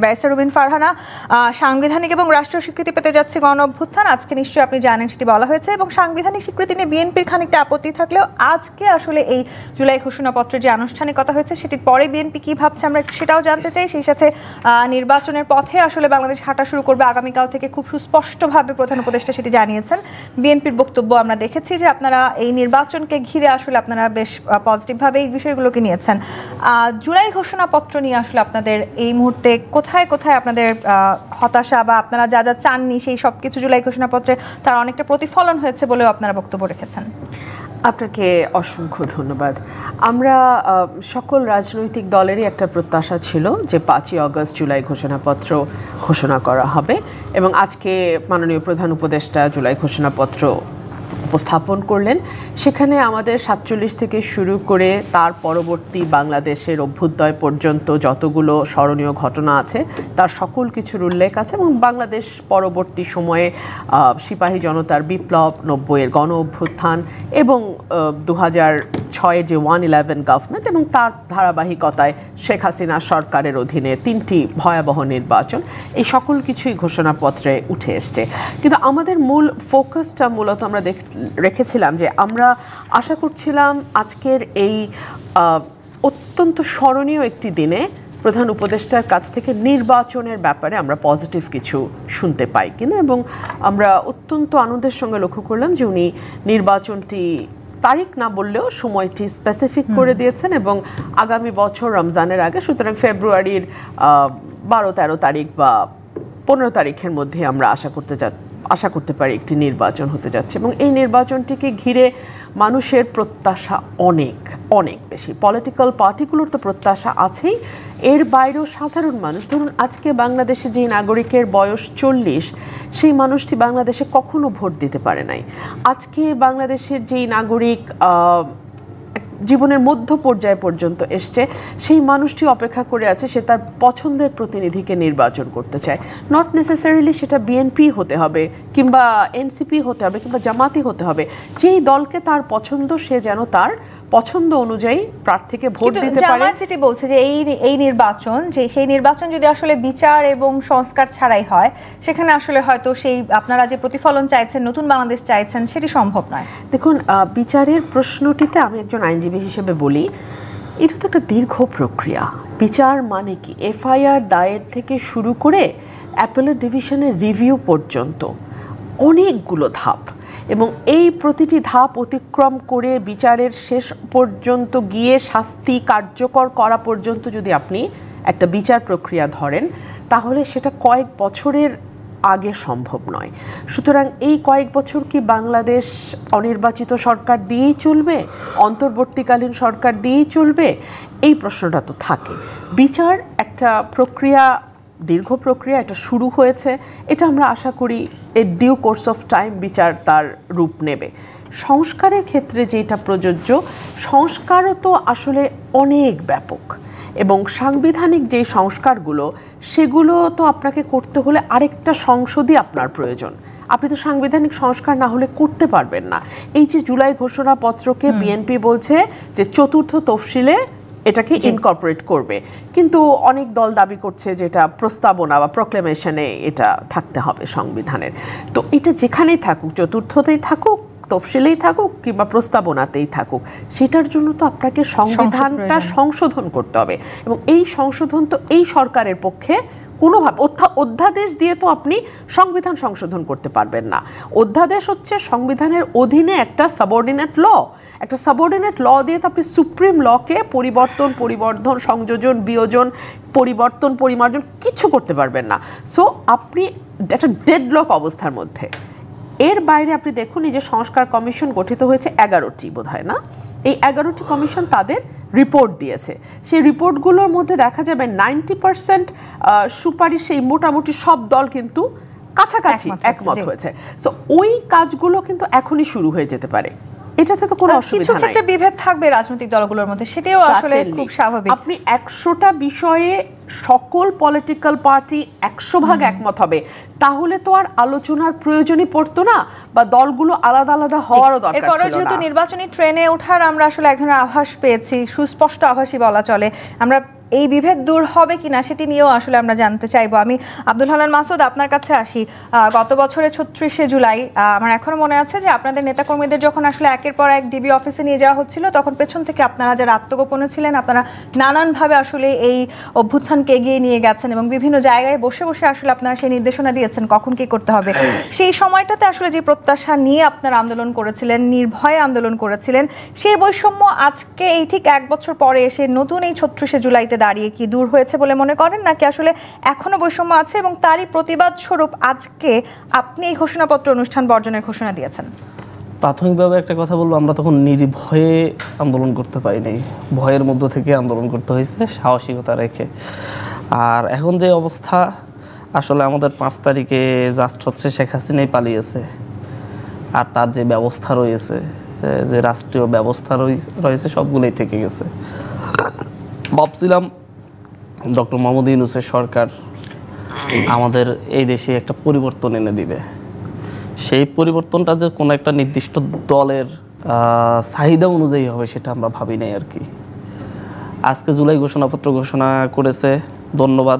Barrister Rubin Farhana, সাংবিধানিক এবং রাষ্ট্রীয় স্বীকৃতি পেতে যাচ্ছে গণ অভ্যুত্থান, আজকে নিশ্চয়ই আপনি জানেন সেটি বলা হয়েছে, এবং সাংবিধানিক স্বীকৃতি নিয়ে বিএনপির খানিকটা আপত্তি থাকলেও আজকে আসলে এই জুলাই ঘোষণাপত্রের যে আনুষ্ঠানিকতা হয়েছে সেটির পরে বিএনপি কি ভাবছে আমরা সেটাও জানতে চাই। সেই সাথে নির্বাচনের পথে আসলে বাংলাদেশ হাঁটা শুরু করবে আগামীকাল থেকে, খুব সুস্পষ্টভাবে প্রধান উপদেষ্টা সেটি জানিয়েছেন। বিএনপির বক্তব্য আমরা দেখেছি যে আপনারা এই নির্বাচনকে ঘিরে আসলে আপনারা বেশ পজিটিভভাবে এই বিষয়গুলোকে নিয়েছেন। জুলাই ঘোষণাপত্র নিয়ে আসলে আপনাদের এই মুহূর্তে কোথায় কোথায় আপনাদের হতাশা বা আপনারা যা যা চাননি সেই সব কিছু জুলাই ঘোষণাপত্রে তার অনেকটা প্রতিফলন হয়েছে বলেও আপনারা বক্তব্য রেখেছেন? আপনাকে অসংখ্য ধন্যবাদ। আমরা সকল রাজনৈতিক দলেরই একটা প্রত্যাশা ছিল যে 5ই আগস্ট জুলাই ঘোষণাপত্র ঘোষণা করা হবে, এবং আজকে মাননীয় প্রধান উপদেষ্টা জুলাই ঘোষণাপত্র উপস্থাপন করলেন। সেখানে আমাদের 47 থেকে শুরু করে তার পরবর্তী বাংলাদেশের অভ্যুদয় পর্যন্ত যতগুলো স্মরণীয় ঘটনা আছে তার সকল কিছুর উল্লেখ আছে, এবং বাংলাদেশ পরবর্তী সময়ে সিপাহী জনতার বিপ্লব, 90-এর গণ অভ্যুত্থান এবং 2006-এর যে 111 গভর্নমেন্ট এবং তার ধারাবাহিকতায় শেখ হাসিনা সরকারের অধীনে 3টি ভয়াবহ নির্বাচন, এই সকল কিছুই ঘোষণাপত্রে উঠে এসছে। কিন্তু আমাদের মূল ফোকাসটা মূলত আমরা রেখেছিলাম যে আমরা আশা করছিলাম আজকের এই অত্যন্ত স্মরণীয় একটি দিনে প্রধান উপদেষ্টার কাছ থেকে নির্বাচনের ব্যাপারে আমরা পজিটিভ কিছু শুনতে পাই কিনা, এবং আমরা অত্যন্ত আনন্দের সঙ্গে লক্ষ্য করলাম যে উনি নির্বাচনটি তারিখ না বললেও সময়টি স্পেসিফিক করে দিয়েছেন, এবং আগামী বছর রমজানের আগে, সুতরাং ফেব্রুয়ারির 12-13 তারিখ বা 15 তারিখের মধ্যে আমরা আশা করতে পারি একটি নির্বাচন হতে যাচ্ছে। এবং এই নির্বাচনটিকে ঘিরে মানুষের প্রত্যাশা অনেক অনেক বেশি। পলিটিক্যাল পার্টিগুলোর তো প্রত্যাশা আছেই, এর বাইরেও সাধারণ মানুষ, ধরুন আজকে বাংলাদেশে যে নাগরিকের বয়স 40, সেই মানুষটি বাংলাদেশে কখনো ভোট দিতে পারে নাই। আজকে বাংলাদেশের যেই নাগরিক জীবনের মধ্য পর্যায় পর্যন্ত এসছে, সেই মানুষটি অপেক্ষা করে আছে, সে তার পছন্দের প্রতিনিধিকে নির্বাচন করতে চায়। নট নেসেসারিলি সেটা বিএনপি হতে হবে কিংবা এনসিপি হতে হবে কিংবা জামাতি হতে হবে, যেই দলকে তার পছন্দ সে যেন তার পছন্দ অনুযায়ী প্রার্থীকে ভোট দিতে পারে। জামাত যেটি বলছে যে এই নির্বাচন, যে সেই নির্বাচন যদি আসলে বিচার এবং সংস্কার ছাড়াই হয়, সেখানে আসলে হয়তো সেই আপনারা যে প্রতিফলন চাইছেন, নতুন বাংলাদেশ চাইছেন, সেটি সম্ভব নয়। দেখুন, বিচারের প্রশ্নটিতে আমি একজন আইনজীবী হিসেবে বলি, এটা তো একটা দীর্ঘ প্রক্রিয়া। বিচার মানে কি? এফআইআর দায়ের থেকে শুরু করে অ্যাপেলেট ডিভিশনের রিভিউ পর্যন্ত অনেকগুলো ধাপ, এবং এই প্রতিটি ধাপ অতিক্রম করে বিচারের শেষ পর্যন্ত গিয়ে শাস্তি কার্যকর করা পর্যন্ত যদি আপনি একটা বিচার প্রক্রিয়া ধরেন, তাহলে সেটা কয়েক বছরের আগে সম্ভব নয়। সুতরাং এই কয়েক বছর কি বাংলাদেশ অনির্বাচিত সরকার দিয়েই চলবে, অন্তর্বর্তীকালীন সরকার দিয়েই চলবে? এই প্রশ্নটা তো থাকে। বিচার একটা প্রক্রিয়া, দীর্ঘ প্রক্রিয়া, এটা শুরু হয়েছে, এটা আমরা আশা করি এর ডিউ কোর্স অফ টাইম বিচার তার রূপ নেবে। সংস্কারের ক্ষেত্রে যেটা প্রযোজ্য, সংস্কারও তো আসলে অনেক ব্যাপক, এবং সাংবিধানিক যে সংস্কারগুলো, সেগুলো তো আপনাকে করতে হলে আরেকটা সংসদই আপনার প্রয়োজন। আপনি তো সাংবিধানিক সংস্কার না হলে করতে পারবেন না। এই যে জুলাই ঘোষণাপত্রকে বিএনপি বলছে যে 4র্থ তফসিলে এটাকে ইনকর্পোরেট করবে, কিন্তু অনেক দল দাবি করছে যে এটা প্রস্তাবনা বা প্রক্লেমেশনে এটা থাকতে হবে সংবিধানের। তো এটা যেখানেই থাকুক, 4র্থতেই থাকুক, তফসিলেই থাকুক কিংবা প্রস্তাবনাতেই থাকুক, সেটার জন্য তো আপনাকে সংবিধানটা সংশোধন করতে হবে, এবং এই সংশোধন তো এই সরকারের পক্ষে কোনোভাবে অধ্যাদেশ দিয়ে তো আপনি সংবিধান সংশোধন করতে পারবেন না। অধ্যাদেশ হচ্ছে সংবিধানের অধীনে একটা সাবঅর্ডিনেট ল, একটা সাবঅর্ডিনেট ল দিয়ে তো আপনি সুপ্রিম লকে পরিবর্ধন, সংযোজন, বিয়োজন, পরিবর্তন, পরিমার্জন কিছু করতে পারবেন না। সো আপনি একটা ডেডলক অবস্থার মধ্যে। এর বাইরে আপনি দেখুন, এই যে সংস্কার কমিশন গঠিত হয়েছে 11টি বোধহয় না, এই 11টি কমিশন তাদের রিপোর্ট দিয়েছে। সেই রিপোর্টগুলোর মধ্যে দেখা যাবে 90% সুপারিশ এই মোটামুটি সব দল কিন্তু কাছাকাছি একমত হয়েছে। সো ওই কাজগুলো কিন্তু এখনই শুরু হয়ে যেতে পারে, এটাতে তো কোনো অসুবিধা নাই। কিছু ক্ষেত্রে বিভেদ থাকবে রাজনৈতিক দলগুলোর মধ্যে, সেটাও আসলে খুব স্বাভাবিক। আপনি 100টা বিষয়ে সকল পলিটিক্যাল পার্টি 100 ভাগ একমত হবে, তাহলে তো আর আলোচনার প্রয়োজনই পড়তো না, বা দলগুলো আলাদা আলাদা হওয়ারও দরকার ছিল না। এরপরে যেহেতু নির্বাচনী ট্রেনে ওঠার আমরা আসলে এক ধরনের আভাস পেয়েছি, সুস্পষ্ট আভাসই বলা চলে, আমরা এই বিভেদ দূর হবে কিনা সেটি নিয়েও আসলে আমরা জানতে চাইবো। আমি আব্দুল হান্নান মাসুদ আপনার কাছে আসি। গত বছরের ৩৬শে জুলাই আমার এখনো মনে আছে যে আপনাদের নেতাকর্মীদের যখন আসলে একের পর এক ডিবি অফিসে নিয়ে যাওয়া হচ্ছিল, তখন পেছন থেকে আপনারা যারা আত্মগোপনে ছিলেন আপনারা নানানভাবে আসলে এই অভ্যুত্থানকে এগিয়ে নিয়ে গেছেন এবং বিভিন্ন জায়গায় বসে বসে আসলে আপনারা সেই নির্দেশনা দিয়েছেন কখন কি করতে হবে। সেই সময়টাতে আসলে যে প্রত্যাশা নিয়ে আপনারা আন্দোলন করেছিলেন, নির্ভয়ে আন্দোলন করেছিলেন, সেই বৈষম্য আজকে এই ঠিক এক বছর পরে এসে নতুন এই ৩৬শে জুলাইতে দাঁড়িয়ে কি দূর হয়েছে বলে মনে করেন, নাকি আসলে এখনো বৈষম্য আছে এবং তারই প্রতিবাদ স্বরূপ আজকে আপনি এই ঘোষণাপত্র অনুষ্ঠান বর্জনের ঘোষণা দিয়েছেন? প্রাথমিকভাবে একটা কথা বলবো, আমরা তখন নির্ভয়ে আন্দোলন করতে পারি নাই, ভয়ের মধ্য থেকে আন্দোলন করতে হয়েছে সাহসিকতা রেখে। আর এখন যে অবস্থা, আসলে আমাদের ৫ তারিখে জাস্ট হচ্ছে শেখ হাসিনাই পালিয়েছে, আর তার যে ব্যবস্থা রয়েছে, যে রাষ্ট্রীয় ব্যবস্থা রয়েছে সবগুলোই থেকে গেছে। ভাবছিলাম ডক্টর মোহাম্মদ ইউনূসের সরকার আমাদের এই দেশে একটা পরিবর্তন এনে দিবে। সেই পরিবর্তনটা যে কোনো একটা নির্দিষ্ট দলের চাহিদা অনুযায়ী হবে সেটা আমরা ভাবি নাই আর কি। আজকে জুলাই ঘোষণাপত্র ঘোষণা করেছে, ধন্যবাদ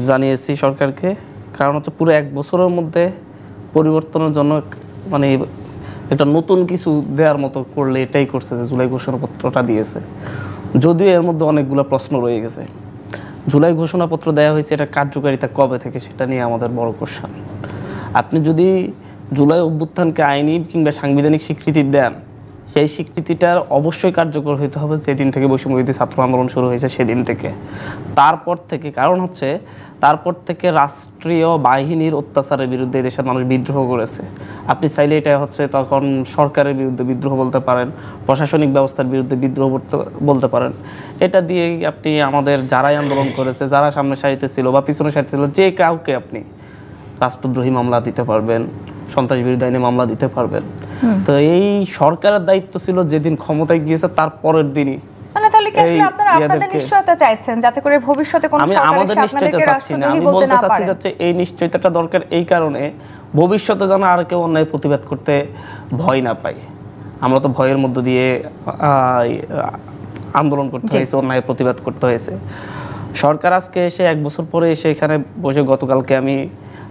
জানিয়েছি সরকারকে। কারণ হচ্ছে পুরো এক বছরের মধ্যে পরিবর্তনের জন্য মানে একটা নতুন কিছু দেওয়ার মতো করলে এটাই করছে যে জুলাই ঘোষণাপত্রটা দিয়েছে। যদিও এর মধ্যে অনেকগুলো প্রশ্ন রয়ে গেছে। জুলাই ঘোষণাপত্র দেওয়া হয়েছে, এটা কার্যকারিতা কবে থেকে সেটা নিয়ে আমাদের বড় কোশ্চেন। আপনি যদি জুলাই অভ্যুত্থানকে আইনি কিংবা সাংবিধানিক স্বীকৃতি দেন, সেই স্বীকৃতিটার অবশ্যই কার্যকর হতে হবে যেদিন থেকে বৈষম্যবিরোধী ছাত্র আন্দোলন শুরু হয়েছে সেদিন থেকে। তারপর থেকে, কারণ হচ্ছে তারপর থেকে রাষ্ট্রীয় বাহিনীর অত্যাচারের বিরুদ্ধে দেশের মানুষ বিদ্রোহ করেছে। আপনি চাইলে এটা হচ্ছে তখন সরকারের বিরুদ্ধে বিদ্রোহ বলতে পারেন, প্রশাসনিক ব্যবস্থার বিরুদ্ধে বিদ্রোহ বলতে পারেন। এটা দিয়ে আপনি আমাদের যারাই আন্দোলন করেছে, যারা সামনে সারিতে ছিল বা পিছনে সারিতে ছিল, যে কাউকে আপনি রাষ্ট্রদ্রোহী মামলা দিতে পারবেন, সন্ত্রাস বিরোধী আইনে মামলা দিতে পারবেন। তো এই সরকারের দায়িত্ব ছিল যেদিন ক্ষমতায় গিয়েছে তার পরের দিনই। মানে তাহলে কি আসলে আপনারা আপনাদের নিশ্চয়তা চাইছেন যাতে করে ভবিষ্যতে কোনো সরকার আমাদের নিশ্চয়তা চাচ্ছি না, আমি বলতে চাচ্ছি যাচ্ছে এই নিশ্চয়তাটা দরকার এই কারণে ভবিষ্যতে যেন আর কেউ অন্যায় প্রতিবাদ করতে ভয় না পায়। আমরা তো ভয়ের মধ্য দিয়ে আন্দোলন করতে হয়েছে, অন্যায় প্রতিবাদ করতে হয়েছে। সরকার আজকে এসে এক বছর পরে এসে এখানে বসে, গতকালকে আমি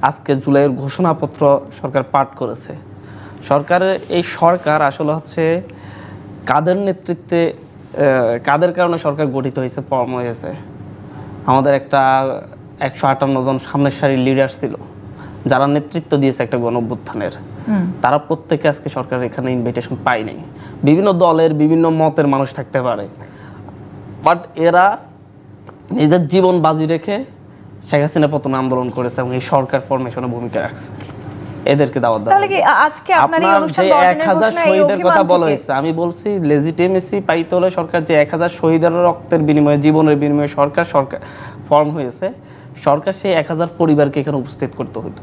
আজকে জুলাইয়ের ঘোষণাপত্র সরকার পাঠ করেছে। সরকারের এই সরকার আসলে হচ্ছে কাদের নেতৃত্বে, কাদের কারণে সরকার গঠিত হয়েছে, ফর্ম হয়েছে। আমাদের একটা ১৫৮ জন সামনের সারির লিডার ছিল যারা নেতৃত্ব দিয়েছে একটা গণঅভ্যুত্থানের। তারা প্রত্যেকে আজকে সরকার এখানে ইনভিটেশন পায় নাই। বিভিন্ন দলের বিভিন্ন মতের মানুষ থাকতে পারে, বাট এরা নিজের জীবন বাজি রেখে শেখ হাসিনা পতন আন্দোলন করেছে এবং এই সরকার ফরমেশনে ভূমিকা রাখছে। এদেরকে দাওয়াত দেওয়া। তাহলে কি আজকে আপনার এই অনুষ্ঠান বর্জনের ১০০০ শহীদের কথা বলা হয়েছে, আমি বলছি লেজিটিমেসি পাইতে হলে সরকার যে ১০০০ শহীদের রক্তের বিনিময়ে, জীবনের বিনিময়ে সরকার ফর্ম হয়েছে, সরকার সেই ১০০০ পরিবারকে এখানে উপস্থিত করতে হতো।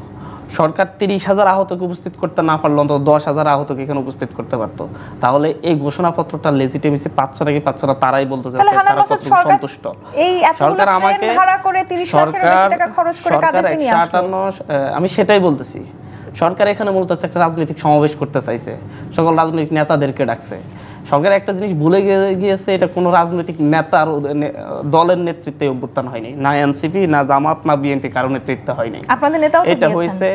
সরকার ৩০,০০০ আহতকে উপস্থিত করতে না পারলো, অন্তত ১০,০০০ আহতকে এখানে উপস্থিত করতে পারতো। তাহলে এই ঘোষণাপত্রটা লেজিটিমেসি পাচ্ছে নাকি পাচ্ছে না তারাই বলতে চাচ্ছে তারা কতটুকু সন্তুষ্ট। সরকার আমাকে সরকার ১৫৮, আমি সেটাই বলতেছি। সরকার এখানে মূলত একটা রাজনৈতিক সমাবেশ করতে চাইছে, সকল রাজনৈতিক নেতাদেরকে ডাকছে। সরকার একটা জিনিস ভুলে গিয়েছে, এটা কোনো রাজনৈতিক নেতার দলের নেতৃত্বে অভ্যুত্থান হয়নি, না এনসিপি, না জামাত, না বিএনপি কারো নেতৃত্বে হয়নি। এটা হয়েছে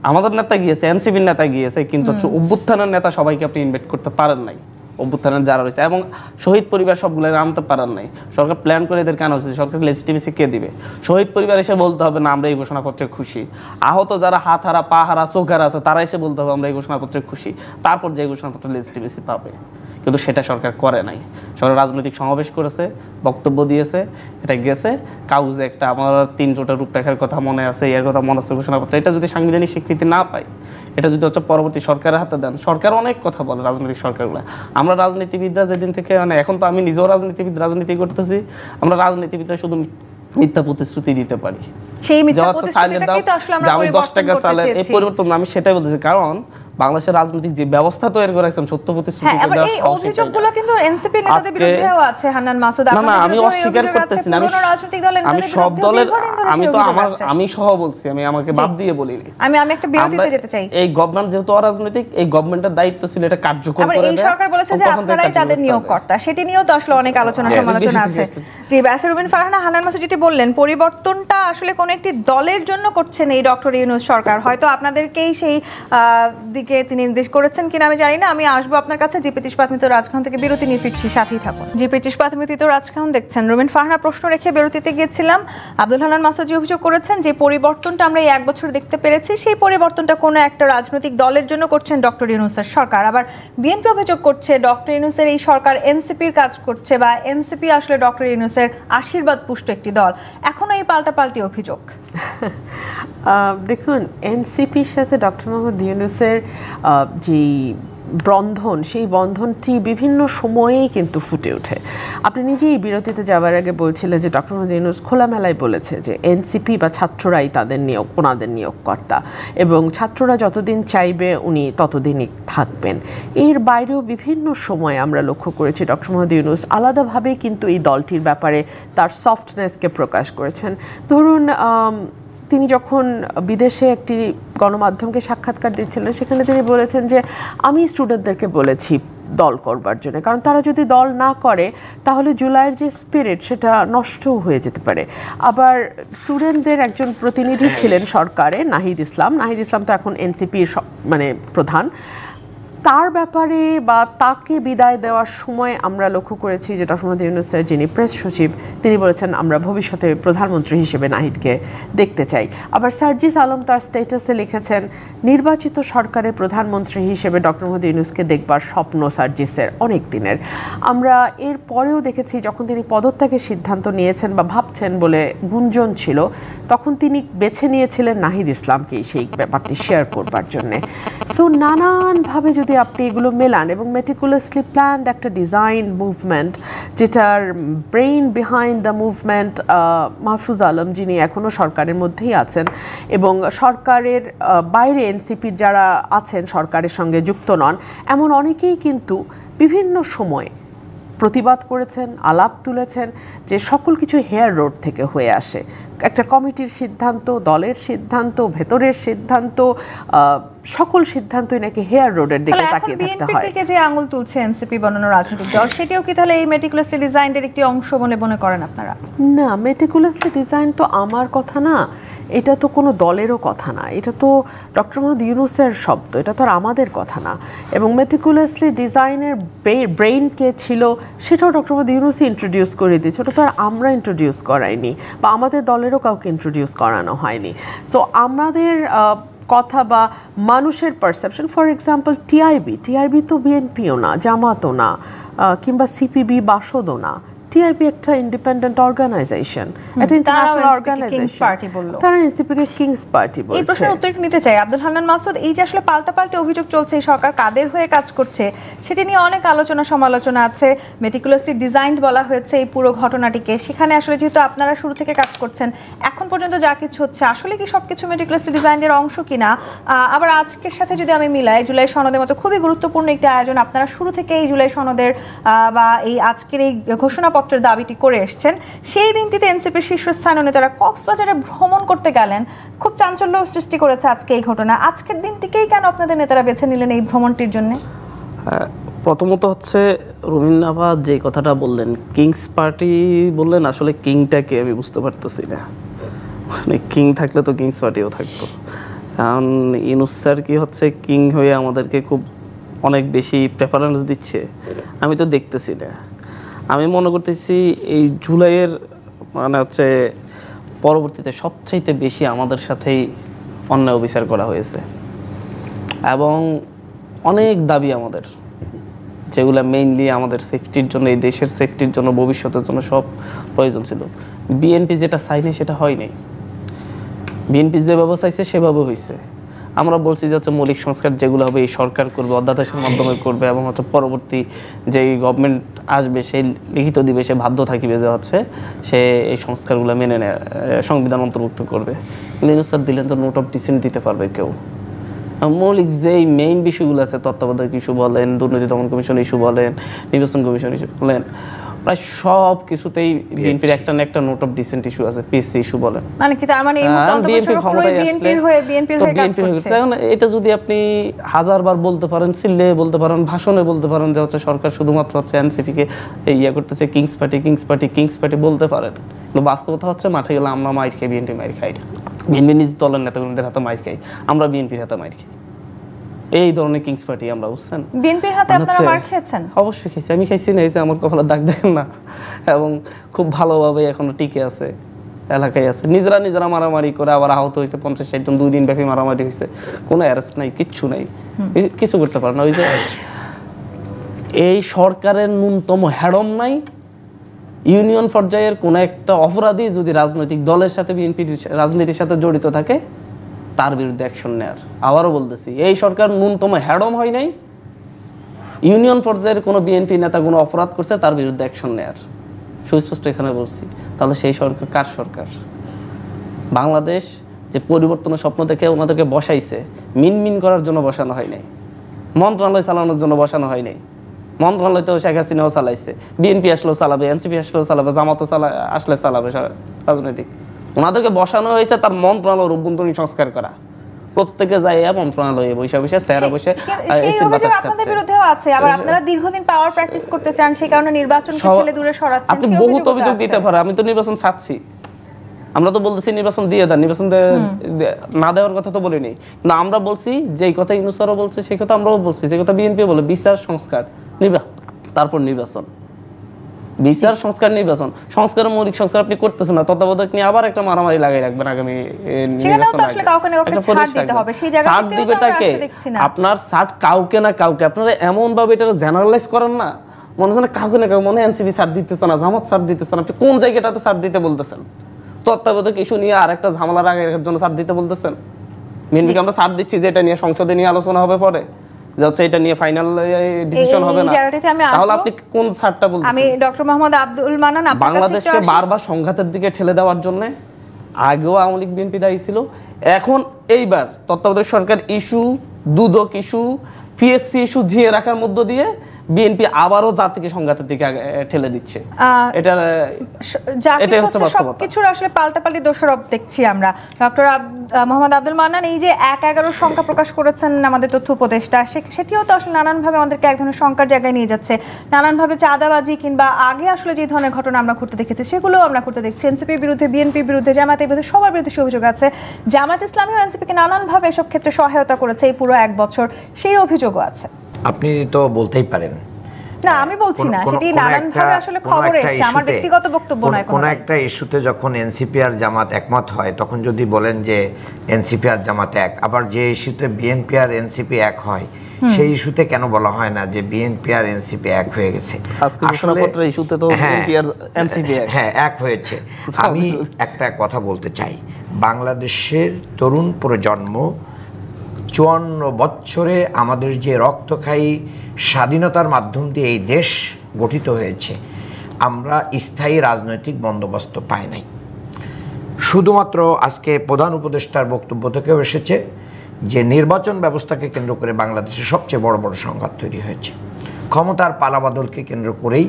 আমাদের নেতা গিয়েছে, এনসিপির নেতা গিয়েছে, কিন্তু অভ্যুত্থানের নেতা সবাইকে আপনি ইনভাইট করতে পারেন নাই। অভ্যুত্থানের যারা রয়েছে এবং শহীদ পরিবার সবগুলো আনতে পারেন নাই। সরকার প্ল্যান করে এদের কেন হচ্ছে, সরকার লেজিটিমেসি কে দিবে? শহীদ পরিবার এসে বলতে হবে না আমরা এই ঘোষণাপত্রে খুশি। আহত যারা হাত হারা, পা হারা, চোখ হারা আছে তারা এসে বলতে হবে আমরা এই ঘোষণাপত্রে খুশি। তারপর যে ঘোষণাপত্র লেজিটিমেসি পাবে। কিন্তু সেটা সরকার করে নাই। সরকার রাজনৈতিক সমাবেশ করেছে, বক্তব্য দিয়েছে, এটা গেছে কাগজে একটা আমার ৩ জোটের রূপরেখার কথা মনে আছে, এর কথা মনে আছে ঘোষণাপত্র। এটা যদি সাংবিধানিক স্বীকৃতি না পায়, এটা যদি হচ্ছে পরবর্তী সরকারের হাতে দেন, সরকার অনেক কথা বলে রাজনৈতিক সরকারগুলো। আমরা রাজনীতিবিদরা যেদিন থেকে মানে এখন তো আমি নিজেও রাজনীতিবিদ, রাজনীতি করতেছি, আমরা রাজনীতিবিদরা শুধু মিথ্যা প্রতিশ্রুতি দিতে পারি। সেই মিথ্যা প্রতিশ্রুতিটাকেই তো আসলে আমরা আমি ১০ টাকা চালের এই পরিবর্তন, আমি সেটাই বলতেছি। কারণ বাংলাদেশের রাজনৈতিক যে ব্যবস্থা তৈরি করেছেন সত্য প্রতিশ্রুতি এবার এই অভিযোগগুলো কিন্তু এনসিপি নেতাদের বিরুদ্ধেও আছে। হান্নান মাসুদ, না আমি অস্বীকার করতেছি না, আমি সব দলের, আমি তো আমি সহ বলছি, আমি আমাকে বাদ দিয়ে বলিনি। আমি একটা বিরতিতে যেতে চাই। এই গভর্নমেন্ট যেহেতু অরাজনৈতিক, এই গভর্নমেন্টের দায়িত্ব ছিল এটা কার্যকর করে দেয়া। এই সরকার বলেছে যে আপনারাই তাদের নিয়োগকর্তা, সেটি নিয়েও তো আসলে অনেক আলোচনা সমালোচনা আছে। জি, ব্যারিস্টার রুমিন ফারহানা, হান্নান মাসুদ যেটি বললেন, পরিবর্তনটা আসলে কোন একটি দলের জন্য করছেন এই ডক্টর ইউনূস সরকার। হয়তো আপনাদেরকেই সেই দিকে তিনি নির্দেশ করেছেন কিনা আমি জানি না। আমি আসবো আপনার কাছে। জিপি ইস্পাত মিত্র রাজখান থেকে বিরতি নিয়ে ফিরছি, সাথেই থাকুন। জিপি ইস্পাত মিত্র রাজখান দেখছেন। রুমিন ফারহানা প্রশ্ন রেখে বিরতিতে গিয়েছিলাম। আব্দুল হান্নান মাসুদ যে অভিযোগ করেছেন যে পরিবর্তনটা আমরা এই 1 বছর দেখতে পেরেছি, সেই পরিবর্তনটা কোনো একটা রাজনৈতিক দলের জন্য করছেন ডক্টর ইউনূসের সরকার। আবার বিএনপি অভিযোগ করছে ডক্টর ইউনূসের এই সরকার এনসিপির কাজ করছে, বা এনসিপি আসলে ডক্টর ইউনূসের আশীর্বাদ পুষ্ট একটি দল। এখনো এই পাল্টাপাল্টি অভিযোগ। দেখুন, এনসিপির সাথে ডক্টর মোহাম্মদ ইউনূসের যেই বন্ধন, সেই বন্ধনটি বিভিন্ন সময়েই কিন্তু ফুটে ওঠে। আপনি নিজেই বিরতিতে যাওয়ার আগে বলছিলেন যে ডক্টর মোহাম্মদ ইউনূস খোলামেলায় বলেছে যে এনসিপি বা ছাত্ররাই ওনাদের নিয়োগকর্তা, এবং ছাত্ররা যতদিন চাইবে উনি ততদিনই থাকবেন। এর বাইরেও বিভিন্ন সময় আমরা লক্ষ্য করেছি ডক্টর মোহাম্মদ ইউনূস আলাদাভাবে কিন্তু এই দলটির ব্যাপারে তার সফটনেসকে প্রকাশ করেছেন। ধরুন, তিনি যখন বিদেশে একটি গণমাধ্যমকে সাক্ষাৎকার দিচ্ছিলেন, সেখানে তিনি বলেছেন যে আমি স্টুডেন্টদেরকে বলেছি দল করবার জন্য, কারণ তারা যদি দল না করে তাহলে জুলাইয়ের যে স্পিরিট সেটা নষ্টও হয়ে যেতে পারে। আবার স্টুডেন্টদের একজন প্রতিনিধি ছিলেন সরকারে, নাহিদ ইসলাম তো এখন এনসিপির মানে প্রধান। তার ব্যাপারে বা তাকে বিদায় দেওয়ার সময় আমরা লক্ষ্য করেছি যে ডক্টর মোহাম্মদ ইউনূসের যিনি প্রেস সচিব, তিনি বলেছেন আমরা ভবিষ্যতে প্রধানমন্ত্রী হিসেবে নাহিদকে দেখতে চাই। আবার সার্জিস আলম তার স্ট্যাটাসে লিখেছেন নির্বাচিত সরকারের প্রধানমন্ত্রী হিসেবে ডক্টর মোহাম্মদ ইউনূসকে দেখবার স্বপ্ন সার্জিসের অনেক দিনের। আমরা এর পরেও দেখেছি যখন তিনি পদত্যাগের সিদ্ধান্ত নিয়েছেন বা ভাবছেন বলে গুঞ্জন ছিল, তখন তিনি বেছে নিয়েছিলেন নাহিদ ইসলামকে সেই ব্যাপারটি শেয়ার করবার জন্যে। সো নানানভাবে যদি আপনি এগুলো মেলান, এবং মেটিকুলাসলি প্ল্যান্ড একটা ডিজাইন মুভমেন্ট, যেটার brain behind the movement Mahfuz Alam, যিনি এখনও সরকারের মধ্যেই আছেন, এবং সরকারের বাইরে এনসিপির যারা আছেন সরকারের সঙ্গে যুক্ত নন, এমন অনেকেই কিন্তু বিভিন্ন সময় প্রতিবাদ করেছেন, আলাপ তুলেছেন যে সকল কিছু হেয়ার রোড থেকে হয়ে আসে। একটা কমিটির সিদ্ধান্ত, দলের সিদ্ধান্ত, ভেতরের সিদ্ধান্ত, সকল সিদ্ধান্তই নাকি হেয়ার রোডের দিকে তাকিয়ে থাকতে হয়। বিএনপির যে আঙুল তুলছে এনসিপি বনানো রাজনৈতিক দল, সেটিও কি তাহলে এই মেটিকুলাসলি ডিজাইনের একটি অংশ বলে মনে করেন আপনারা? না, মেটিকুলাসলি ডিজাইন তো আমার কথা না, এটা তো কোনো দলেরও কথা না, এটা তো ডক্টর মোহাম্মদ ইউনূসের শব্দ, এটা তো আর আমাদের কথা না। এবং মেটিকুলাসলি ডিজাইনের ব্রেইন কে ছিল সেটাও ডক্টর মোহাম্মদ ইউনূসই ইন্ট্রোডিউস করে দিয়েছে, ওটা তো আর আমরা ইন্ট্রোডিউস করাইনি, বা আমাদের দলেরও কাউকে ইন্ট্রোডিউস করানো হয়নি। সো আমাদের কথা বা মানুষের পারসেপশন, ফর এক্সাম্পল টিআইবি তো বিএনপিও না, জামাতও না, কিংবা সিপিবি বাসদও না। টিআইবি একটা ইন্ডিপেন্ডেন্ট অর্গানাইজেশন, একটা ইন্টারন্যাশনাল অর্গানাইজেশন, তারা এনসিপিকে কিংস পার্টি বলছে। এই প্রশ্নের উত্তর নিতে চাই আব্দুল হান্নান মাসুদ। এই যে আসলে পাল্টাপাল্টি অভিযোগ চলছে, এই সরকার কাদের হয়ে কাজ করছে সেটি নিয়ে অনেক আলোচনা সমালোচনা আছে। মেটিকুলাসলি ডিজাইনড বলা হয়েছে এই পুরো ঘটনাটিকে। সেখানে আসলে যেহেতু আপনারা শুরু থেকে কাজ করছেন, এখন পর্যন্ত যা কিছু হচ্ছে আসলে কি সবকিছু মেটিকুলাসলি ডিজাইনের অংশ কিনা? আবার আজকের সাথে যদি আমি মিলাই, জুলাই সনদের মতো খুবই গুরুত্বপূর্ণ একটি আয়োজন, আপনারা শুরু থেকে এই জুলাই সনদের বা এই আজকের এই ঘোষণাপত্রের দাবিটি করে এসছেন। সেই দিনটিতে এনসিপির শীর্ষস্থানীয় নেতারা কক্সবাজারে ভ্রমণ করতে গেলেন, খুব চাঞ্চল্য সৃষ্টি করেছে আজকে এই ঘটনা। আজকের দিনটিকেই কেন আপনাদের নেতারা বেছে নিলেন এই ভ্রমণটির জন্য? প্রথমত হচ্ছে রুমিন আপা যে কথাটা বললেন, কিংস পার্টি বললেন, আসলে কিংটাকে আমি বুঝতে পারতেছি না। মানে কিং থাকলে তো কিংস পার্টিও থাকতো। কারণ ইউনূস স্যার কি হচ্ছে কিং হয়ে আমাদেরকে খুব অনেক বেশি প্রেফারেন্স দিচ্ছে, আমি তো দেখতেছি না। আমি মনে করতেছি এই জুলাইয়ের মানে হচ্ছে পরবর্তীতে সবচাইতে বেশি আমাদের সাথেই অন্যায় বিচার করা হয়েছে, এবং অনেক দাবি আমাদের, যেগুলো মেইনলি আমাদের সেফটির জন্য, এই দেশের সেফটির জন্য, ভবিষ্যতের জন্য সব প্রয়োজন ছিল। বিএনপি যেটা চাইনি সেটা হয়নি। বিএনপি যেভাবে চাইছে সেভাবে হয়েছে। আমরা বলছি যে হচ্ছে মৌলিক সংস্কার যেগুলো হবে এই সরকার করবে, অধ্যাদেশের মাধ্যমে করবে, এবং হচ্ছে পরবর্তী যে গভর্নমেন্ট আসবে সেই লিখিত দিবে, সে বাধ্য থাকিবে যে হচ্ছে সে এই সংস্কারগুলো মেনে নেয়, সংবিধান অন্তর্ভুক্ত করবে। কিন্তু ইউনূস স্যার দিলেন যে নোট অফ ডিসেন্ট দিতে পারবে কেউ, মৌলিক যেই মেইন বিষয়গুলো আছে, তত্ত্বাবধায়ক ইস্যু বলেন, দুর্নীতি দমন কমিশন ইস্যু বলেন, নির্বাচন কমিশন ইস্যু বলেন, প্রায় সব কিছুতেই বিএনপির একটা না একটা নোট অফ ডিসেন্ট ইস্যু আছে। পিএসসি ইস্যু বলেন, মানে কি তার মানে এই মুহূর্তে অন্তর্বর্তী সরকার বিএনপির হয়ে কাজ করছে। এটা যদি আপনি হাজারবার বলতে পারেন, চিল্লে বলতে পারেন, ভাষণে বলতে পারেন যে হচ্ছে সরকার শুধুমাত্র হচ্ছে এনসিপি কে ইয়া করতেছে, কিংস পার্টি বলতে পারেন, কিন্তু বাস্তবতা হচ্ছে মাঠে গেলে আমরা মাইর খাই, বিএনপি মাইর খাই, বিএনপি নিজ দলের নেতাকর্মীদের হাতে মাইর খাই, আমরা বিএনপির হাতে মাইর খাই। এই ধরনের কিংস পার্টি আমরা, বুঝছেন? বিএনপির হাতে আপনারা মার খেয়েছেন? অবশ্যই খেয়েছি, আমি খাইছি না, এই যে আমার কপালে দাগ দেখেন না, এবং খুব ভালোভাবে এখনো টিকে আছে, এলাকায় আছে। নিজেরা মারামারি করে আবার আহত হয়েছে 50-60 জন, 2 দিন ব্যাপী মারামারি হয়েছে, কোনো অ্যারেস্ট নাই, কিচ্ছু নাই, কিছু করতে পারে না। ওই যে এই সরকারের ন্যূনতম হ্যাডম নাই, ইউনিয়ন পর্যায়ের কোনো একটা অপরাধী যদি রাজনৈতিক দলের সাথে, বিএনপির রাজনীতির সাথে জড়িত থাকে, তার বিরুদ্ধে অ্যাকশন নেয়ার। আবারও বলতেছি, এই সরকার ন্যূনতম হ্যাডম হয় নাই, ইউনিয়ন পর্যায়ের কোনো বিএনপি নেতা কোনো অপরাধ করছে তার বিরুদ্ধে অ্যাকশন নেয়ার, সুস্পষ্ট এখানে বলছি। তাহলে সেই সরকার কার সরকার? বাংলাদেশ যে পরিবর্তনের স্বপ্ন দেখে ওনাদেরকে বসাইছে, মিনমিন করার জন্য বসানো হয় নাই, মন্ত্রণালয় চালানোর জন্য বসানো হয় নাই। মন্ত্রণালয় তো শেখ হাসিনাও চালাইছে, বিএনপি আসলেও চালাবে, এনসিপি আসলেও চালাবে, জামাতও আসলে চালাবে রাজনৈতিক। ওনাদেরকে বসানো হয়েছে তার মন্ত্রণালয়ের অভ্যন্তরীণ সংস্কার করা, প্রত্যেকে যায় মন্ত্রণালয়ে বসে চেয়ারে বসে এসির বাতাস খাচ্ছে। আপনাদের বিরুদ্ধেও আছে, আবার আপনারা দীর্ঘদিন পাওয়ার প্র্যাকটিস করতে চান, সেই কারণে নির্বাচনকে ঠেলে দূরে সরাচ্ছেন। আপনি বহুত অভিযোগ দিতে পারেন, আমি তো নির্বাচন চাচ্ছি, আমরা তো বলতেছি নির্বাচন দিয়ে দেন, নির্বাচন না দেওয়ার কথা তো বলিনি, না আমরা বলছি যেই কথা ইনুসারও বলছে সেই কথা আমরাও বলছি, যে কথা বিএনপি বলে, বিচার সংস্কার, তারপর নির্বাচন, বিচার সংস্কার, নির্বাচন। সংস্কারের মৌলিক সংস্কার আপনি করতেছেন না, তত্ত্বাবধায়ক নিয়ে আবার একটা মারামারি লাগাই রাখবেন আগামী নির্বাচন সার্ট দিবেটাকে, আপনার সার্ট কাউকে না কাউকে, আপনারা এমন ভাবে এটা জেনারেলাইজ করেন না, মনে হচ্ছে না কাউকে না কাউকে, মনে হয় এনসিপি সার্ট দিতেছে না, জামাত সার্ট দিতেছে না, আপনি কোন জায়গাটাতে সার্ট দিতে বলতেছেন? তত্ত্বাবধায়ক ইস্যু নিয়ে আর একটা ঝামেলা রাখার জন্য সার্ট দিতে বলতেছেন? বিএনপিকে আমরা সার্ট দিচ্ছি যে এটা নিয়ে সংসদে নিয়ে আলোচনা হবে পরে, যে হচ্ছে এটা নিয়ে ফাইনাল ডিসিশন হবে না, তাহলে আপনি কোন সারটা বলছেন? আমি ডক্টর মোহাম্মদ আব্দুল মান্নান, বাংলাদেশকে বারবার সংঘাতের দিকে ঠেলে দেওয়ার জন্য আগেও আওয়ামী লীগ বিএনপি দায়ী ছিল, এখন এইবার তত্ত্বাবধায়ক সরকার ইস্যু, দুদক ইস্যু, পিএসসি ইস্যু ঝিয়ে রাখার মধ্য দিয়ে বিএনপি আবারও জাতিকে সংঘাতের দিকে ঠেলে দিচ্ছে। এটা হচ্ছে বাস্তবতা। কিছুর আসলে পাল্টাপাল্টি দোষারোপ দেখছি আমরা। ডক্টর মোহাম্মদ আব্দুল মান্নান এই যে 1-11 সংখ্যা প্রকাশ করেছেন আমাদের তথ্য উপদেষ্টা, সেটিও তো আসলে নানানভাবে আমাদেরকে এক ধরনের সংখ্যার জায়গায় নিয়ে যাচ্ছে, নানানভাবে চাঁদাবাজি কিংবা আগে আসলে যে ধরনের ঘটনা আমরা ঘটতে দেখেছি সেগুলোও আমরা করতে দেখছি। এনসিপির বিরুদ্ধে, বিএনপির বিরুদ্ধে, জামাতের বিরুদ্ধে, সবার বিরুদ্ধে অভিযোগ আছে। জামাত ইসলামী ও এনসিপিকে নানানভাবে এসব ক্ষেত্রে সহায়তা করেছে এই পুরো 1 বছর, সেই অভিযোগও আছে। আপনি তো বলতেই পারেন না, আমি বলছি না, সেটি নানানভাবে আসলে খবরে এসেছে, আমার ব্যক্তিগত বক্তব্য নয়। কোন একটা ইস্যুতে যখন এনসিপি আর জামাত একমত হয়, তখন যদি বলেন যে এনসিপি আর জামাত এক, আবার যে ইস্যুতে বিএনপি আর এনসিপি এক হয়, সেই ইস্যুতে কেন বলা হয় না যে বিএনপি আর এনসিপি এক হয়ে গেছে? হ্যাঁ, এক হয়েছে। আমি একটা কথা বলতে চাই, বাংলাদেশের তরুণ প্রজন্ম 54 বছরে আমাদের যে রক্তক্ষয়ী স্বাধীনতার মাধ্যম দিয়ে এই দেশ গঠিত হয়েছে, আমরা স্থায়ী রাজনৈতিক বন্দোবস্ত পাই নাই। শুধুমাত্র আজকে প্রধান উপদেষ্টার বক্তব্য থেকেও এসেছে যে নির্বাচন ব্যবস্থাকে কেন্দ্র করে বাংলাদেশে সবচেয়ে বড় বড় সংঘাত তৈরি হয়েছে, ক্ষমতার পালাবদলকে কেন্দ্র করেই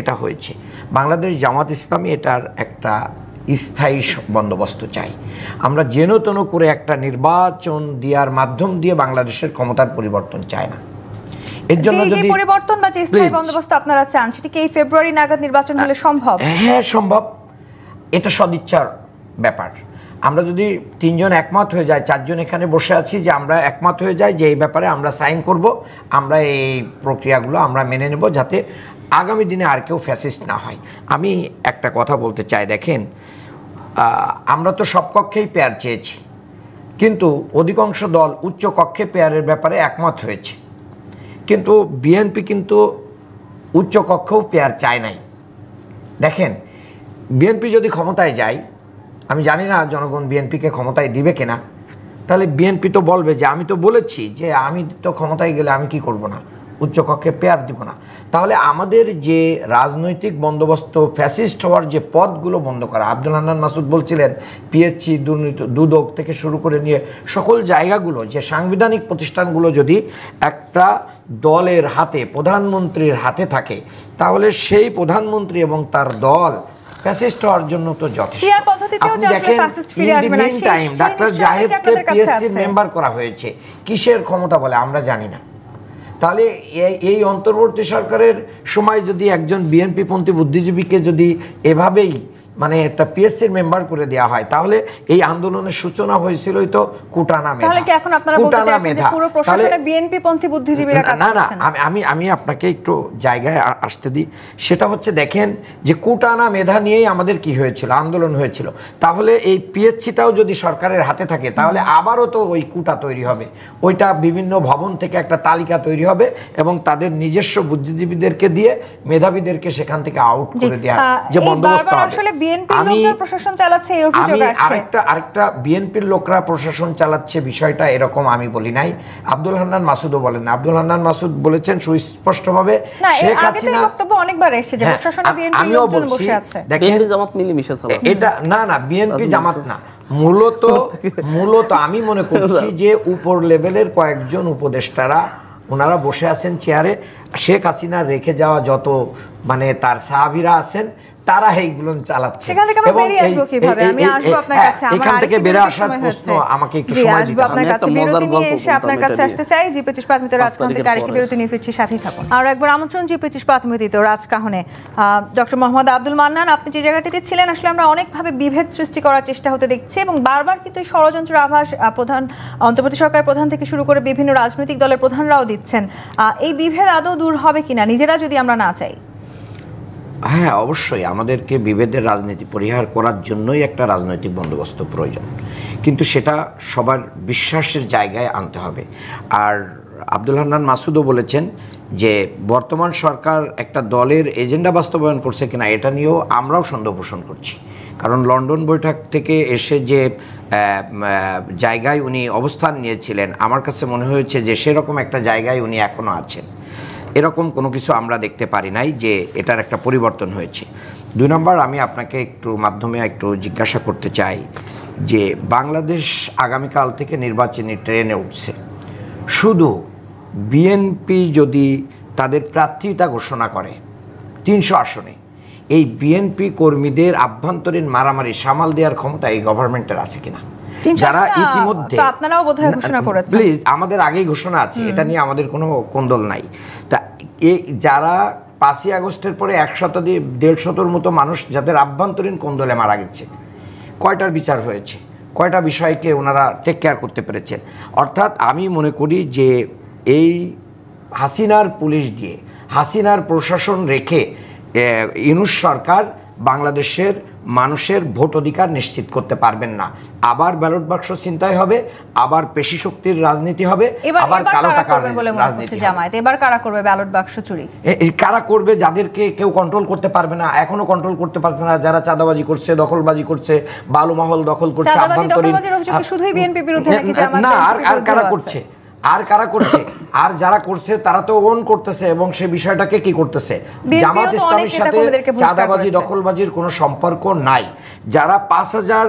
এটা হয়েছে। বাংলাদেশ জামাত ইসলামী এটার একটা স্থায়ী বন্দোবস্ত চাই। আমরা যেন তেন করে একটা নির্বাচন দেওয়ার মাধ্যম দিয়ে বাংলাদেশের ক্ষমতার পরিবর্তন চাই না। এর জন্য যদি পরিবর্তন বা যে স্থায়ী বন্দোবস্ত আপনারা চান, সেটা কি এই ফেব্রুয়ারি নাগাদ নির্বাচন হলে সম্ভব? হ্যাঁ, সম্ভব। এটা সদিচ্ছার ব্যাপার। আমরা যদি 3 জন একমত হয়ে যায়, 4 জন এখানে বসে আছি, যে আমরা একমত হয়ে যাই যে এই ব্যাপারে আমরা সাইন করব, আমরা এই প্রক্রিয়াগুলো আমরা মেনে নেব, যাতে আগামী দিনে আর কেউ ফ্যাসিস্ট না হয়। আমি একটা কথা বলতে চাই, দেখেন, আমরা তো সব কক্ষেই পেয়ার চেয়েছি, কিন্তু অধিকাংশ দল উচ্চ কক্ষে পেয়ারের ব্যাপারে একমত হয়েছে, কিন্তু বিএনপি কিন্তু উচ্চ কক্ষেও পেয়ার চায় নাই। দেখেন, বিএনপি যদি ক্ষমতায় যায়, আমি জানি না জনগণ বিএনপিকে ক্ষমতায় দিবে কিনা, তাহলে বিএনপি তো বলবে যে আমি তো বলেছি যে আমি তো ক্ষমতায় গেলে আমি কি করব না, উচ্চকক্ষে পেয়ার দিব না। তাহলে আমাদের যে রাজনৈতিক বন্দোবস্ত ফ্যাসিস্ট হওয়ার যে পথগুলো বন্ধ করা, আব্দুল হান্নান মাসুদ বলছিলেন পিএইচসি দুদক থেকে শুরু করে নিয়ে সকল জায়গাগুলো যে সাংবিধানিক প্রতিষ্ঠানগুলো যদি একটা দলের হাতে, প্রধানমন্ত্রীর হাতে থাকে, তাহলে সেই প্রধানমন্ত্রী এবং তার দল ফ্যাসিস্ট হওয়ার জন্য তো যথেষ্ট। আপনি দেখেন টাইম ডাক্তার জাহেদকে পিএসসির মেম্বার করা হয়েছে, কিসের ক্ষমতা বলে আমরা জানি না। তাহলে এই অন্তর্বর্তী সরকারের সময় যদি একজন বিএনপি পন্থী বুদ্ধিজীবীকে যদি এভাবেই মানে একটা পিএসসির মেম্বার করে দেওয়া হয়, তাহলে এই আন্দোলনের সূচনা হয়েছিলই তো কুটানা মেধা। তাহলে কি এখন আপনারা বলতে চাচ্ছেন যে পুরো প্রশাসনে বিএনপি পন্থী বুদ্ধিজীবীরা কাজ করছেন? না, আমি আপনাকে একটু জায়গায় আসতে দিই। সেটা হচ্ছে দেখেন যে কুটানা মেধা নিয়েই আমাদের কি হয়েছিল, আন্দোলন হয়েছিল। তাহলে এই পিএইচসিটাও যদি সরকারের হাতে থাকে, তাহলে আবারও তো ওই কুটা তৈরি হবে, ওইটা বিভিন্ন ভবন থেকে একটা তালিকা তৈরি হবে এবং তাদের নিজস্ব বুদ্ধিজীবীদেরকে দিয়ে মেধাবীদেরকে সেখান থেকে আউট করে দেওয়া যে বন্দোবস্ত হবে। আরেকটা বিএনপির লোকরা প্রশাসন চালাচ্ছে বিষয়টা এরকম আমি বলি নাই, আব্দুল হান্নান মাসুদও বলেন না। আব্দুল হান্নান মাসুদ বলেছেন সুস্পষ্টভাবে শেখ হাসিনা, আমিও বলছি দেখেন এটা না বিএনপি জামাত না, মূলত আমি মনে করছি যে উপর লেভেলের কয়েকজন উপদেষ্টারা ওনারা বসে আছেন চেয়ারে, শেখ হাসিনা রেখে যাওয়া যত মানে তার সাহাবীরা আছেন তারা এইগুলো চালাচ্ছে। এখান থেকে বেড়ে আসার প্রশ্ন আমাকে একটু সময় দিতে হবে। আপনার কাছে আসতে চাই জি25 পাতমিত রাজকাহন থেকে আরেকটি বিরতি নিয়ে ফিরছি, সাথেই থাকুন। আর একবার আমন্ত্রণ জি25 পাতমিত রাজকাহনে। ডক্টর মোহাম্মদ আব্দুল মান্নান, আপনি যে জায়গাটিতে ছিলেন আসলে আমরা অনেকভাবে বিভেদ সৃষ্টি করার চেষ্টা হতে দেখছি এবং বারবার কিন্তু এই ষড়যন্ত্র আভাস প্রধান অন্তর্বর্তী সরকার প্রধান থেকে শুরু করে বিভিন্ন রাজনৈতিক দলের প্রধানরাও দিচ্ছেন। এই বিভেদ আদৌ দূর হবে কিনা নিজেরা যদি আমরা না চাই? হ্যাঁ, অবশ্যই আমাদেরকে বিভেদের রাজনীতি পরিহার করার জন্যই একটা রাজনৈতিক বন্দোবস্ত প্রয়োজন, কিন্তু সেটা সবার বিশ্বাসের জায়গায় আনতে হবে। আর আব্দুল হান্নান মাসুদও বলেছেন যে বর্তমান সরকার একটা দলের এজেন্ডা বাস্তবায়ন করছে কিনা এটা নিয়েও আমরাও সন্দেহ পোষণ করছি, কারণ লন্ডন বৈঠক থেকে এসে যে জায়গায় উনি অবস্থান নিয়েছিলেন আমার কাছে মনে হয়েছে যে সেরকম একটা জায়গায় উনি এখনও আছেন। এরকম কোনো কিছু আমরা দেখতে পারি নাই যে এটার একটা পরিবর্তন হয়েছে। 2 নম্বর, আমি আপনাকে মাধ্যমে একটু জিজ্ঞাসা করতে চাই যে বাংলাদেশ আগামীকাল থেকে নির্বাচনী ট্রেনে উঠছে। শুধু বিএনপি যদি তাদের প্রার্থিতা ঘোষণা করে 300 আসনে, এই বিএনপি কর্মীদের আভ্যন্তরীণ মারামারি সামাল দেওয়ার ক্ষমতা এই গভর্নমেন্টের আছে কিনা? যারা ইতিমধ্যে আপনারাও বোধহয় ঘোষণা করেছেন, প্লিজ, আমাদের আগেই ঘোষণা আছে, এটা নিয়ে আমাদের কোনো কোন্দল নাই। তা যারা 5ই আগস্টের পরে 100-150 মতো মানুষ যাদের আভ্যন্তরীণ কোন্দলে মারা গেছে, কয়টার বিচার হয়েছে, কয়টা বিষয়কে ওনারা টেক কেয়ার করতে পেরেছেন? অর্থাৎ আমি মনে করি যে এই হাসিনার পুলিশ দিয়ে, হাসিনার প্রশাসন রেখে ইউনূস সরকার বাংলাদেশের মানুষের ভোট অধিকার নিশ্চিত করতে পারবেন না। আবার ব্যালট বাক্স ছিনতাই হবে, আবার পেশি শক্তির রাজনীতি হবে, আবার কালো টাকার রাজনীতি। জামায়াত এবার কারা করবে ব্যালট বাক্স চুরি? কারা করবে? যাদেরকে কেউ কন্ট্রোল করতে পারবে না, এখনো কন্ট্রোল করতে পারছে না, যারা চাঁদাবাজি করছে, দখলবাজি করছে, বালু মহল দখল করছে, আভ্যন্তরীণ শুধুই বিএনপি বিরুদ্ধে না, আর কারা করছে? আর যারা করছে তারা তো ওন করতেছে এবং সে বিষয়টাকে কি করতেছে, জামাত ইসলামের সাথে চাঁদাবাজি দখলবাজির কোনো সম্পর্ক নাই। যারা 5000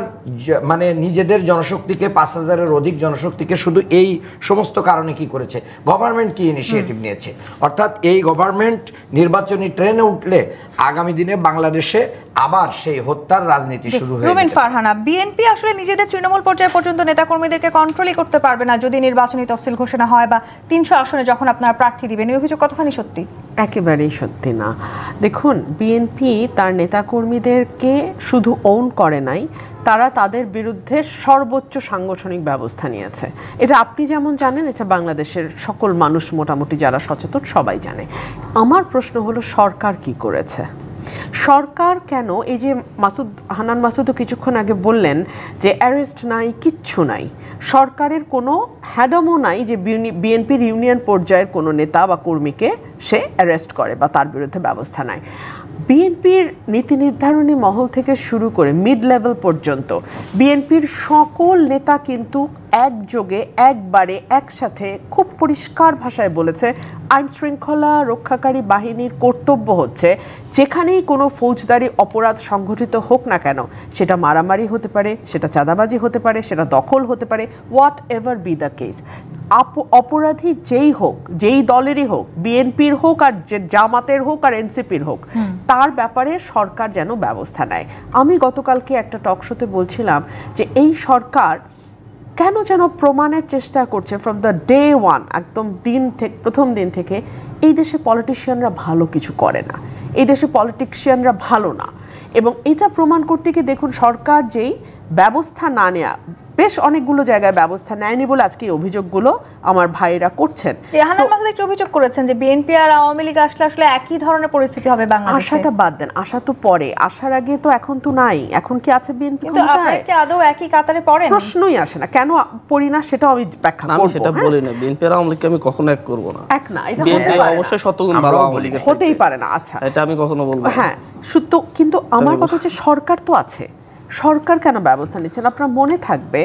মানে নিজেদের জনশক্তিকে 5000-এর অধিক জনশক্তিকে শুধু এই সমস্ত কারণে কি করেছে, গভর্নমেন্ট কি ইনিশিয়েটিভ নিয়েছে? অর্থাৎ এই গভর্নমেন্ট নির্বাচনী ট্রেনে উঠলে আগামী দিনে বাংলাদেশে আবার সেই হত্যার রাজনীতি শুরু হয়ে যাবে। ফারহানা, বিএনপি আসলে নিজেদের তৃণমূল পর্যায়ে পর্যন্ত নেতাকর্মীদেরকে কন্ট্রোলই করতে পারবে না যদি নির্বাচনী তফসিল ঘোষণা হয় বা 300 আসনে যখন আপনারা প্রার্থী দিবেন। এই অভিযোগ কতখানি সত্যি? একেবারেই সত্যি না। দেখুন, বিএনপি তার নেতাকর্মীদেরকে শুধু ওন করে নাই, তারা তাদের বিরুদ্ধে সর্বোচ্চ সাংগঠনিক ব্যবস্থা নিয়েছে। এটা আপনি যেমন জানেন, এটা বাংলাদেশের সকল মানুষ মোটামুটি যারা সচেতন সবাই জানে। আমার প্রশ্ন হলো সরকার কি করেছে? সরকার কেন এই যে হান্নান মাসুদও কিছুক্ষণ আগে বললেন যে অ্যারেস্ট নাই, কিচ্ছু নাই, সরকারের কোনো হ্যাডমও নাই যে বিএনপির ইউনিয়ন পর্যায়ের কোনো নেতা বা কর্মীকে সে অ্যারেস্ট করে বা তার বিরুদ্ধে ব্যবস্থা নেয়। বিএনপির নীতি নির্ধারণী মহল থেকে শুরু করে মিড লেভেল পর্যন্ত বিএনপির সকল নেতা কিন্তু একযোগে একবারে একসাথে খুব পরিষ্কার ভাষায় বলেছে আইন শৃঙ্খলা রক্ষাকারী বাহিনীর কর্তব্য হচ্ছে যেখানেই কোনো ফৌজদারি অপরাধ সংঘটিত হোক না কেন, সেটা মারামারি হতে পারে, সেটা চাঁদাবাজি হতে পারে, সেটা দখল হতে পারে, what ever be the case, অপরাধী যেই হোক, যেই দলেরই হোক, বিএনপির হোক আর জামাতের হোক আর এনসিপির হোক, তার ব্যাপারে সরকার যেন ব্যবস্থা নেয়। আমি গতকালকে একটা টক শোতে বলছিলাম যে এই সরকার কেন যেন প্রমাণের চেষ্টা করছে ফ্রম দ্য ডে ওয়ান, একদম প্রথম দিন থেকে এই দেশে পলিটিশিয়ানরা ভালো কিছু করে না, এই দেশে পলিটিশিয়ানরা ভালো না। এবং এটা প্রমাণ করতে গিয়ে দেখুন সরকার যেই ব্যবস্থা না নেয়া, বেশ অনেকগুলো জায়গায় ব্যবস্থা নেয়নি বলে আজকে এই অভিযোগগুলো আমার ভাইয়েরা করছেন। হান্নান মাসুদ একটু অভিযোগ করেছেন যে বিএনপি আর আওয়ামী লীগ আসলে একই ধরনের পরিস্থিতি হবে বাংলাদেশে। আশাটা বাদ দেন, আশা তো পরে, আসার আগে তো এখন তো নাই, এখন কি আছে বিএনপি কিন্তু আপনারা কি আদৌ একই কাতারে পড়েন? প্রশ্নই আসে না, কেন পড়ি না সেটাও আমি ব্যাখ্যা করব। আমি সেটা বলি না, বিএনপি আর আওয়ামী লীগকে আমি কখনো এক করব না। এক না, এটা বিএনপি অবশ্যই শতগুণ ভালো, আওয়ামী লীগ হতেই পারে না। আচ্ছা, এটা আমি কখনো বলবো না। হ্যাঁ সত্য, কিন্তু আমার কথা হচ্ছে সরকার তো আছে, সরকার কেন ব্যবস্থা নিচ্ছেন? আপনার মনে থাকবে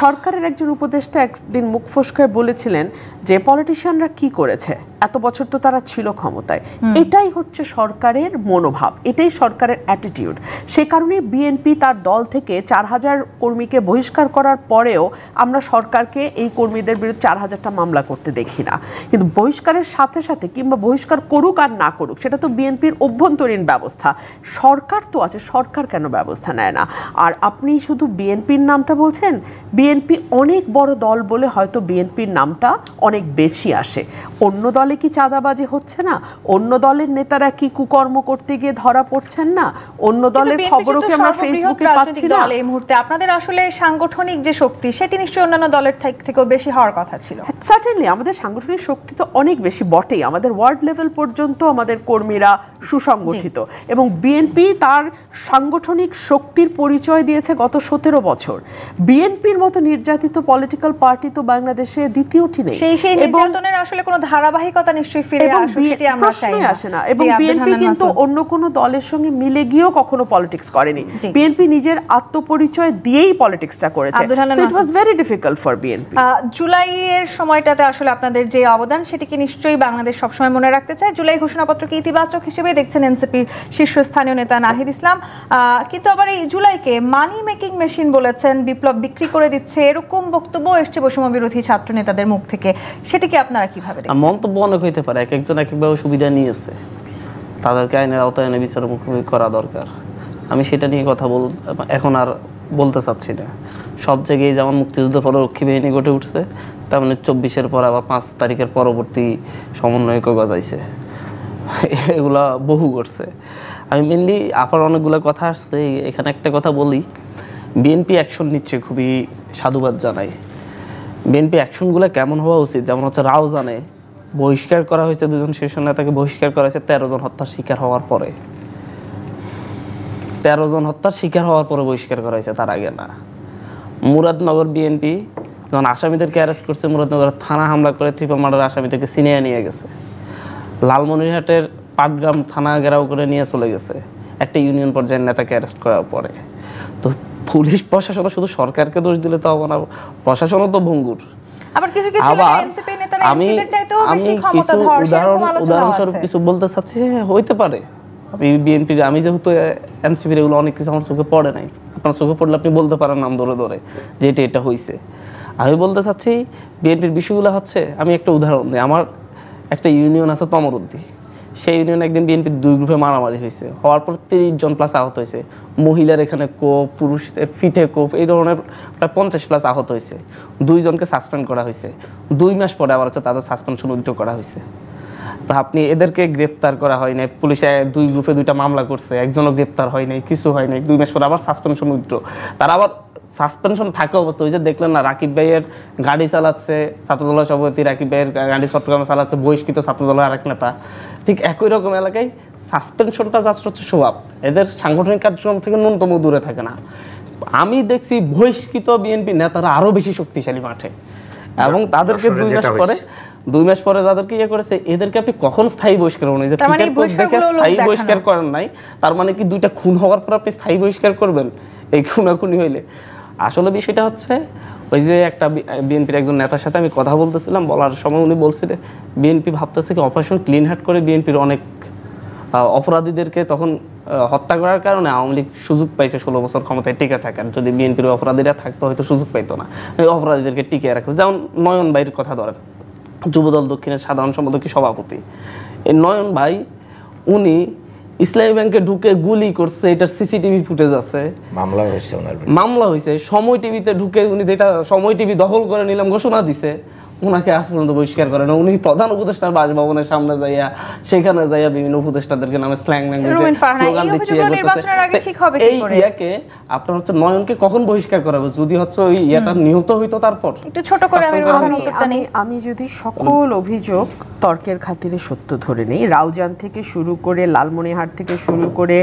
সরকারের একজন উপদেষ্টা একদিন মুখ ফসকে বলেছিলেন যে পলিটিশিয়ানরা কি করেছে, এত বছর তো তারা ছিল ক্ষমতায়। এটাই হচ্ছে সরকারের মনোভাব, এটাই সরকারের অ্যাটিটিউড। সে কারণে বিএনপি তার দল থেকে 4000 কর্মীকে বহিষ্কার করার পরেও আমরা সরকারকে এই কর্মীদের বিরুদ্ধে 4000টা মামলা করতে দেখি না। কিন্তু বহিষ্কারের সাথে সাথে কিংবা বহিষ্কার করুক আর না করুক সেটা তো বিএনপির অভ্যন্তরীণ ব্যবস্থা, সরকার তো আছে, সরকার কেন ব্যবস্থা নেয় না? আর আপনি শুধু বিএনপির নামটা বলছেন, বিএনপি অনেক বড় দল বলে হয়তো বিএনপির নামটা অনেক বেশি আসে। অন্য দলে কি চাঁদাবাজি হচ্ছে না? অন্য দলের নেতারা কি কুকর্ম করতে গিয়ে ধরা পড়ছেন না? অন্য দলের খবরও কি আমরা ফেসবুকে পাচ্ছি না? এই মুহূর্তে আপনাদের আসলে সাংগঠনিক যে শক্তি সেটি নিশ্চয়ই অন্যান্য দলের থেকেও বেশি হওয়ার কথা ছিল। সার্টেনলি আমাদের সাংগঠনিক শক্তি তো অনেক বেশি বটেই, আমাদের ওয়ার্ড লেভেল পর্যন্ত আমাদের কর্মীরা সুসংগঠিত, এবং বিএনপি তার সাংগঠনিক শক্তির পরিচয় দিয়েছে গত 17 বছর। বিএনপির মতো নির্যাতিত পলিটিক্যাল পার্টি তো বাংলাদেশে দ্বিতীয়টি নেই। সেই নির্যাতনের আসলে কোনো ধারাবাহিকতা নিশ্চয়ই ফিরে আসে, সেটি আমরা চাই না। আসে না। এবং বিএনপি কিন্তু অন্য কোনো দলের সঙ্গে মিলে গিয়েও কখনো পলিটিক্স করেনি, বিএনপি নিজের আত্মপরিচয় দিয়েই পলিটিক্সটা করেছে। So it was very difficult for BNP. জুলাইয়ের সময়টাতে আসলে আপনাদের যে অবদান সেটিকে নিশ্চয়ই বাংলাদেশ সবসময় মনে রাখতে চায়। জুলাই ঘোষণাপত্রকে ইতিবাচক হিসেবে দেখছেন এনসিপির শীর্ষস্থানীয় নেতা নাহিদ ইসলাম, কিন্তু আবার এই জুলাইকে মানি মেকিং মেশিন বলেছেন, বিপ্লব বিক্রি করে দিচ্ছে, এরকম বক্তব্য এসছে বৈষম্য বিরোধী ছাত্র নেতাদের মুখ থেকে। সেটিকে আপনারা কিভাবে দেখছেন? মন্তব্য অনেক হইতে পারে, এক একজন এক একভাবে সুবিধা নিয়েছে, তাদেরকে আইনের আওতায় এনে বিচার মুখোমুখি করা দরকার। আমি সেটা নিয়ে কথা এখন আর বলতে চাচ্ছি না। সব জায়গায় যেমন মুক্তিযুদ্ধ পররক্ষী বাহিনী গড়ে উঠছে, তেমনি 24-এর পর আবার 5 তারিখের পরবর্তী সমন্বয়ক গজাইছে, এগুলা বহু করছে। আমি মেনলি আপার অনেকগুলো কথা আসছে, এখানে একটা কথা বলি, বিএনপি অ্যাকশন নিচ্ছে, খুবই সাধুবাদ জানাই। বিএনপি অ্যাকশনগুলো কেমন হওয়া উচিত, যেমন হচ্ছে রাউজানে বহিষ্কার করা হয়েছে, 2 জন শীর্ষ নেতাকে বহিষ্কার করা হয়েছে 13 জন হত্যার শিকার হওয়ার পরে, 13 জন হত্যার শিকার হওয়ার পরে বহিষ্কার করা হয়েছে, তার আগে না। মুরাদনগর বিএনপি যখন আসামিদেরকে অ্যারেস্ট করছে, মুরাদনগরের থানা হামলা করে ট্রিপল মার্ডার আসামিদেরকে ছিনিয়ে নিয়ে গেছে। লালমনিরহাটের পাটগ্রাম থানা ঘেরাও করে নিয়ে চলে গেছে একটা ইউনিয়ন পর্যায়ের নেতাকে অ্যারেস্ট করার পরে। তো পুলিশ প্রশাসন শুধু সরকারকে দোষ দিলে তো হবে না, প্রশাসনও তো ভঙ্গুর। আবার কিছু আমি কিছু উদাহরণস্বরূপ কিছু বলতে চাচ্ছি, হইতে পারে বিএনপির, আমি যেহেতু এনসিপির এগুলো অনেক কিছু আমার চোখে পড়ে নাই, আপনার চোখে পড়লে আপনি বলতে পারেন নাম ধরে ধরে যে এটা হয়েছে। আমি বলতে চাচ্ছি বিএনপির বিষয়গুলো হচ্ছে, আমি একটা উদাহরণ দিই। আমার একটা ইউনিয়ন আছে তমরুদ্দি, সেই ইউনিয়নে একদিন বিএনপির 2 গ্রুপে মারামারি হয়েছে, হওয়ার পর 30 জন প্লাস আহত হয়েছে। মহিলার এখানে কোপ, পুরুষদের ফিটে কোপ, এই ধরনের প্রায় 50 প্লাস আহত হয়েছে। 2 জনকে সাসপেন্ড করা হয়েছে, 2 মাস পরে আবার হচ্ছে তাদের সাসপেনশন উইথড্র করা হয়েছে। তো আপনি এদেরকে গ্রেপ্তার করা হয় নাই, পুলিশে 2 গ্রুপে 2টা মামলা করছে, একজনও গ্রেপ্তার হয় নাই, কিছু হয় নাই। 2 মাস পরে আবার সাসপেনশন উইথড্র। তারা আবার সাসপেনশন থাকা অবস্থা হয়েছে, দেখলেন না রাকিব ভাইয়ের গাড়ি চালাচ্ছে ছাত্রদলের সভাপতি, রাকিব ভাইয়ের গাড়ি চট্টগ্রামে চালাচ্ছে বহিষ্কৃত ছাত্রদলের আরেক নেতা। ঠিক একই রকম এলাকায় সাসপেনশনটা যাচ্ছে হচ্ছে স্বভাব, এদের সাংগঠনিক কার্যক্রম থেকে ন্যূনতম দূরে থাকে না। আমি দেখছি বহিষ্কৃত বিএনপি নেতারা আরো বেশি শক্তিশালী মাঠে, এবং তাদেরকে 2 মাস পরে 2 মাস পরে যাদেরকে ইয়ে করেছে এদেরকে আপনি কখন স্থায়ী বহিষ্কার করবেন? যে তার মানে টুইটার কোড দেখে স্থায়ী বহিষ্কার করেন নাই, তার মানে কি 2টা খুন হওয়ার পর আপনি স্থায়ী বহিষ্কার করবেন এই খুনাখুনি হইলে? আসলে বিষয়টা হচ্ছে ওই যে একটা বিএনপির একজন নেতার সাথে আমি কথা বলতেছিলাম, বলার সময় উনি বলছিলেন বিএনপি ভাবতেছে কি অপারেশন ক্লিন হার্ট করে বিএনপির অনেক অপরাধীদেরকে তখন হত্যা করার কারণে আওয়ামী লীগ সুযোগ পাইছে 16 বছর ক্ষমতায় টিকে থাকার। যদি বিএনপির অপরাধীরা থাকতো হয়তো সুযোগ পাইতো না, অপরাধীদেরকে টিকে রাখবে। যেমন নয়ন ভাইয়ের কথা ধরেন, যুবদল দক্ষিণের সাধারণ সম্পাদক সভাপতি। এই নয়ন ভাই উনি ইসলামী ব্যাংকে ঢুকে গুলি করছে, এটার সিসিটিভি ফুটেজ আছে, মামলা হয়েছে ওনার বিরুদ্ধে। মামলা হয়েছে। সময় টিভিতে ঢুকে উনি যেটা সময় টিভি দখল করে নিলাম ঘোষণা দিছে, ওনাকে আজ পর্যন্ত বহিষ্কার করে না। উনি প্রধান উপদেষ্টার বাসভবনের সামনে যাইয়া সেখানে যাইয়া বিভিন্ন উপদেষ্টাদেরকে নামে স্ল্যাং ল্যাঙ্গুয়েজে স্লোগান দিচ্ছে। এই ইয়াকে আপনার হচ্ছে নয়নকে কখন বহিষ্কার করাবে? যদি হচ্ছে ওই ইয়াটা নিহত হইতো তারপর। একটু ছোট করে আমি যদি সকল অভিযোগ তর্কের খাতিরে সত্য ধরে নেই, রাউজান থেকে শুরু করে লালমনিরহাট থেকে শুরু করে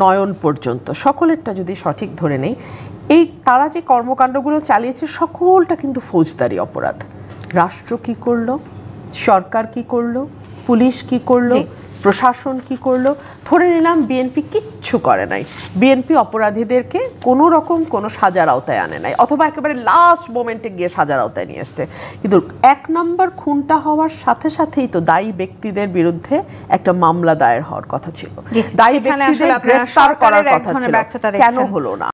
নয়ন পর্যন্ত সকলেরটা যদি সঠিক ধরে নেই, এই তারা যে কর্মকাণ্ডগুলো চালিয়েছে সকলটা কিন্তু ফৌজদারি অপরাধ। রাষ্ট্র কি করলো, সরকার কি করলো, পুলিশ কি করলো, প্রশাসন কি করলো? ধরে নিলাম বিএনপি কিচ্ছু করে নাই, বিএনপি অপরাধীদেরকে কোনো রকম কোনো সাজার আওতায় আনে নাই, অথবা একেবারে লাস্ট মোমেন্টে গিয়ে সাজার আওতায় নিয়ে এসছে। কিন্তু 1 নম্বর খুনটা হওয়ার সাথে সাথেই তো দায়ী ব্যক্তিদের বিরুদ্ধে একটা মামলা দায়ের হওয়ার কথা ছিল, দায়ী ব্যক্তিদের গ্রেফতার করার কথা ছিল, কেন হলো না?